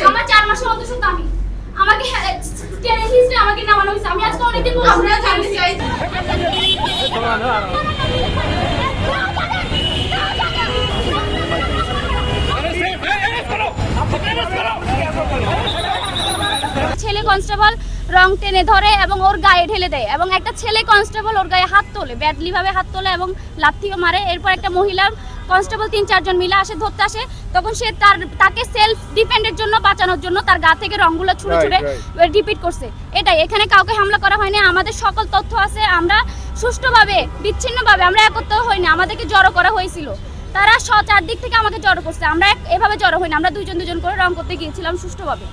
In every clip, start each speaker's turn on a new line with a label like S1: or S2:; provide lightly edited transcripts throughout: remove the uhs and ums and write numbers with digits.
S1: আমার 4 মাসের অন্তঃসত্ত্বা আমি আমাকে টেনে হিস্ট্রি আমাকে নামানো হয়েছে। আমি আজকে অনেকদিন পর আমরা জানতে চাই। ছেলে কনস্টেবল রং টেনে ধরে এবং ওর গায়ে ঢেলে দেয় এবং একটা ছেলে কনস্টেবল ওর গায়ে হাত তোলে, ব্যাডলি ভাবে হাত তোলে এবং লাথিও মারে। এরপর একটা মহিলা কনস্টেবল 3-4 জন মিলে আসে, ধরতে আসে। তখন সে তাকে সেলফ ডিফেন্ডের জন্য, বাঁচানোর জন্য তার গা থেকে রংগুলো ছুঁড়ে ছুঁড়ে রিপিট করছে। এটাই, এখানে কাউকে হামলা করা হয়নি। আমাদের সকল তথ্য আছে। আমরা সুষ্ঠুভাবে, বিচ্ছিন্নভাবে আমরা একত্র হইনি, আমাদেরকে জড়ো করা হয়েছিল। তারা চারদিক থেকে আমাকে জড়ো করছে। আমরা এভাবে জড়ো হইনি, আমরা দুজন করে রং করতে গিয়েছিলাম সুষ্ঠুভাবে।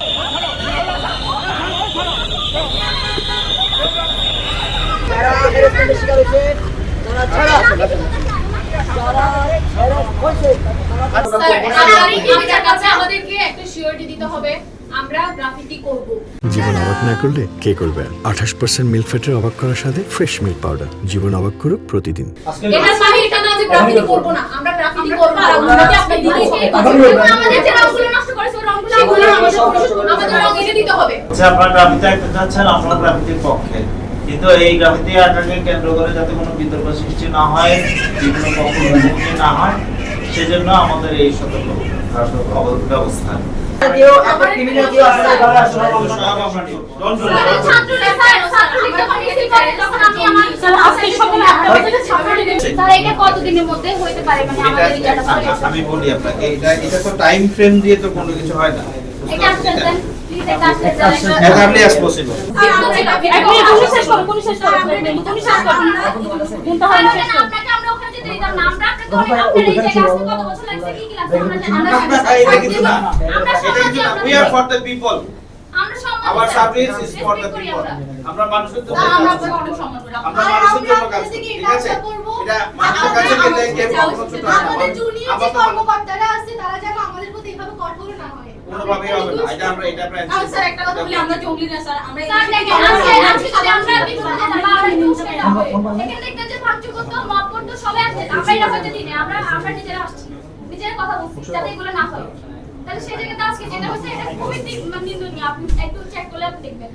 S2: আমাদেরকে একটা সিওরিটি দিতে হবে, আমরা গ্রাফিটি করব।
S3: জীবন অবাক না করলে কে করবে? 28% মিল্ক ফ্যাটের অবাক করার সাথে ফ্রেশ মিল্ক পাউডার। জীবন অবাক করুক প্রতিদিন।
S2: এটা মানে এটা না যে গ্রাফিটি করব না, আমরা গ্রাফিটি করব। আর আমাদের আপনি দিতে আমাদের যে রংগুলো নষ্ট করেছে, রংগুলো আমাদের রং এনে দিতে হবে।
S4: আচ্ছা, আপনারা গ্রাফিতি একটা চাচ্ছেন, আমরা গ্রাফিতির পক্ষে। কিন্তু এই গ্রাফিতি আটাকে কেন্দ্র করে যাতে কোনো বিতর্ক সৃষ্টি না হয়, বিভিন্ন পক্ষ মুখোমুখি না হয়, সেজন্য আমাদের এই সতর্ক ব্যবস্থা। আমি বলি আপনাকে, এটা তো টাইম ফ্রেম দিয়ে তো কোনো কিছু হয় না। Our service is for the people. আমরা মানুষের জন্য, আমরা মানুষের জন্য কাজ করি, ঠিক আছে? এটা মানুষের কাছে গেলে কেউ কখনো ছোট হয় না।
S1: আমাদের জুনিয়র যে কর্মকর্তারা আছে তারা যেন আমাদের প্রতি এভাবে কঠোর না হয়।
S4: কোনোভাবেই হবে না। এটা আমরা
S2: স্যার একটা কথা বলি, আমরা জঙ্গলি না স্যার, আমরা
S1: আজকে যদি আমরা বিপদে যেতাম বা আমরা দুঃখে যাব, এখানে দেখতে যে ভাঙচুর করতে, মব করতে সবাই আসছে। আমরা এটা হতে দিই না, আমরা নিজেরা আসছি, নিজেরা কথা বলছি যাতে এগুলো না হয়। তাহলে সেই জায়গাতে আজকে যেটা হচ্ছে এটা খুবই নিন্দনীয়। আপনি একটু চেক করলে আপনি দেখবেন।